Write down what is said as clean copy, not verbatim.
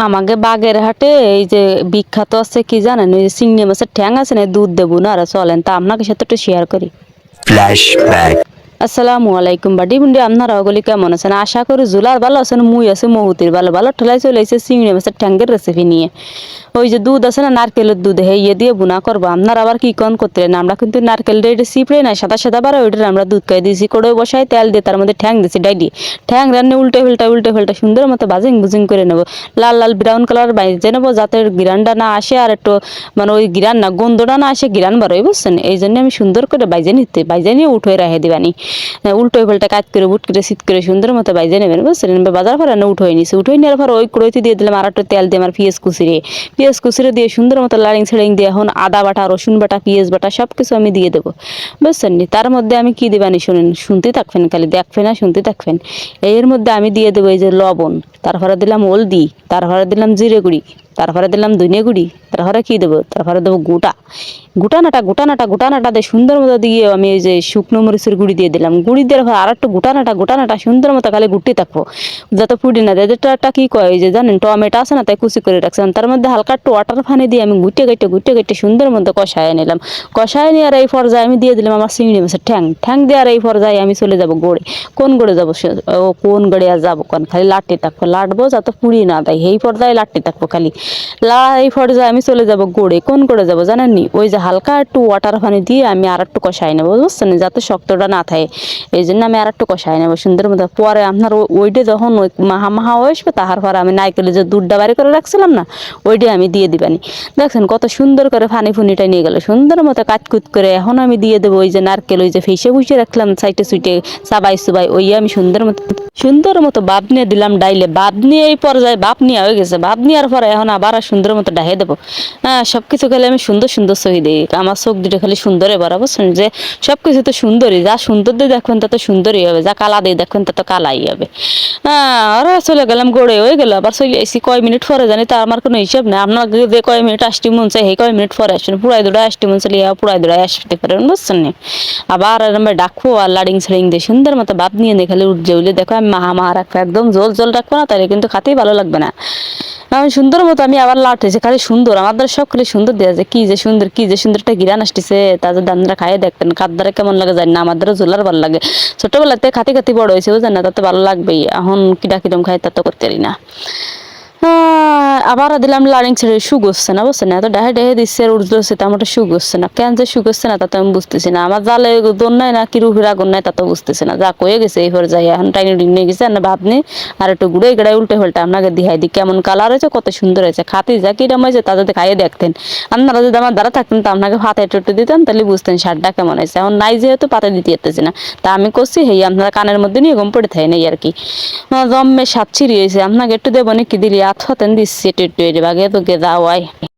আমাকে বাগেরহাটে এই যে বিখ্যাত আছে কি জানেন, ওই যে চিংড়ি মাছের ঠ্যাং আছে না, দুধ দেবো না আর চলেন তা আপনাকে সাথে একটু শেয়ার করি। ফ্ল্যাশব্যাক। আসসালামু আলাইকুম বাডি বুন্ডি, আপনারা ওগুলি কেমন আছেন? আশা করি জুলার ভালো আছেন, মুই আছে মহুতির ভালো ভালো ঠেলাই চলে এসেছে চিংড়ি মাছের ঠ্যাঙ্গের রেসিপি নিয়ে। ওই যে দুধ আছে না, নারকেলের দুধ ইয়ে দিয়ে বুনা করবো। আপনারা আবার কি কন করতেন? আমরা কিন্তু নারকেল এটা সিপড়ে নাই, সাদা সাদা বারো ওইটা আমরা দুধ খাই দিয়েছি, করে বসাই তেল দিয়ে তার মধ্যে ঠ্যাং দিয়েছি ডাইডি। ঠ্যাং রান্নে উল্টে ফেলটা সুন্দর মতো বাজিং বুজিং করে নেবো, লাল লাল ব্রাউন কালার বাইজে নেবো, যাতে গিরানটা না আসে আর একটু মানে ওই গিরান না গন্ধটা না আসে, গিরান বারোই বুঝছেন। এই জন্য আমি সুন্দর করে বাইজে নিয়ে উঠে রেখে দিবানি। উল্টো পাল্টা কাজ করে বুট করে শীত করে সুন্দর মতো বাইজে নেবেন বুঝছেন। বাজার পরে না উঠে নিছি, উঠে নেওয়ার পর ওই কড়াইতে দিয়ে দিলাম আর একটু তেল দিয়ে আমার পেঁয়াজ কুচিরে দিয়ে সুন্দর মতো লাড়িং ছেড়িং দিয়ে এখন আদা বাটা, রসুন বাটা, পেঁয়াজ বাটা সব কিছু আমি দিয়ে দেবো বুঝছেন। তার মধ্যে আমি কি দিবানি শুনেন, শুনতে থাকবেন, খালি দেখবেন না শুনতে থাকবেন। এর মধ্যে আমি দিয়ে দেবো এই যে লবণ, তারপরে দিলাম হলদি, তারপরে দিলাম জিরে গুঁড়ি, তারপরে দিলাম ধনিয়া গুঁড়ি, তারপরে কি দেবো, তারপরে দেবো গোটা নাটা দিয়ে সুন্দর মতো দিয়ে আমি এই যে শুকনো মরিচের গুঁড়ি দিয়ে দিলাম। গুঁড়ি দেওয়ার পর আর একটু গোটা নাটা সুন্দর মতো খালি গুটি থাকবো, যাতে ফুটি না দেয়। এটা কি কয় যে জানেন, টমেটো আছে না, তাই কুচি করে রাখছিলাম, তার মধ্যে হালকা একটু ওয়াটার পানি দিয়ে আমি গুটে কেটে সুন্দর মতো কষায় নিলাম। কষায় নিয়ে আর এই পর্যায়ে আমি দিয়ে দিলাম আমার চিংড়ি মাছের ঠ্যাং দিয়ে আর এই পর্যায়ে আমি চলে যাবো গড়ে। কোন গড়ে যাবো? কোন গড়ে আর যাবো কোন, খালি লাটতে থাকবো, লাটবো যাতে পুড়ি না দেয়, এই পর্যায়ে লাটতে থাকবো খালি এই পর্যায়ে আমি চলে যাবো গড়ে। কোন গড়ে যাবো জানেননি? ওই যে হালকা একটু ওয়াটার পানি দিয়ে আমি আর একটু কষাই নেবো বুঝছেন, যাতে শক্তটা না থাকে। এই জন্য আমি আর একটু কষাই নেবো সুন্দর মতো। পরে আপনার ওইটা যখন ওই মাহা আসবে, তাহার পরে আমি নাইকেলে যে দুধটা বাড়ি করে রাখছিলাম না, ওইটাই আমি দিয়ে দিবানি। দেখছেন কত সুন্দর করে ফুনিটা নিয়ে গেল সুন্দর মতো কাটকুট করে। এখন আমি দিয়ে দেবো ওই যে নারকেল, ওই যে ফেসে বুঝে রাখলাম সাইটে সুইটে সাবাই ওই আমি সুন্দর মতো বাপ নিয়ে দিলাম ডাইলে। বাপ নিয়ে এই পর্যায়ে বাপ নিয়ে হয়ে গেছে, বাপ নেওয়ার পরে এখন আবার সুন্দর মতো ডাহে দেবো। হ্যাঁ, সব কিছু খেলে আমি সুন্দর ছবি দিই, আমার চোখ দুটো খালি সুন্দরে ভরা বুঝছেন। যে সব কিছু তো সুন্দরই, যা সুন্দর দিয়ে দেখবেন তত সুন্দরই হবে, যা কালা দিয়ে দেখবেন তত কালাই হবে। হ্যাঁ, আর চলে গেলাম গড়ে, হয়ে গেল। আবার চলে এসি কয় মিনিট পরে জানি, তা আমার কোনো হিসাব নেই। আপনাকে যে কয় মিনিট আসতে মন চাই, সেই কয় মিনিট পরে আসবেন। পুরাই দৌড়ায় আসতে মন চাইলে পুরাই দৌড়ায় আসতে পারেন বুঝছেন। আবার আমরা ডাকবো আর লাড়িং ছাড়িং দিয়ে সুন্দর মতো বাপ নিয়ে খালি উঠে উঠলে দেখো আমি মাহা রাখবো, একদম জল রাখবো না, তাহলে কিন্তু খাতেই ভালো লাগবে না। আমি সুন্দর মতো আমি আবার লাটেছি, খালি সুন্দর আমাদের সব খালি সুন্দর দেওয়া যায়। কি যে সুন্দর একটা গিরান আসতেছে, তাদের দান্দারা খাইয়ে দেখবেন খাদ্দারে কেমন লাগে জানি না, আমাদেরও ঝোলার ভালো লাগে। ছোটবেলাতে খাতি বড় হয়েছে বুঝলেন না, তাতে ভালো লাগবেই। এখন কিরম খাই তা তো করতে পারি না। আবার দিলাম লাড়িং ছেড়ে, সুগ হচ্ছে না বুঝছে না, এত ডেহে দিচ্ছে আর উর্জ হচ্ছে, তেমন সুগ হচ্ছে না। কেন যে সুগ হচ্ছে না তা তো আমি বুঝতেছি না। আমার জালে দোন নাই না কি রুহির আগুন নাই তা তো বুঝতেছি না। যা কয়ে গেছে এই যাই, এখন টাইনি নিয়ে গেছে আর ভাব নেই। আর একটু গুড়ে গড়াই উল্টে ফেলটা আপনাকে দিহাই দিই, কেমন কালার হয়েছে, কত সুন্দর হয়েছে। খাতি যা কিরম হয়েছে তা যদি খাইয়ে দেখতেন। আপনারা যদি আমার দ্বারা থাকতেন তা আপনাকে ভাতে একটু দিতেন, তাহলে বুঝতেন স্বাদটা কেমন হয়েছে। এখন নাই যেহেতু পাতে দিতে যেতেছি না, তা আমি করছি হেই আপনারা কানের মধ্যে নিয়ে গম পড়ে থাকে নাই আর কি। জম্মে সাত ছিড়িয়েছে, আপনাকে একটু দেবো নাকি দিলি আত হতেন দিচ্ছি একটু বাগে তোকে দাওয়াই।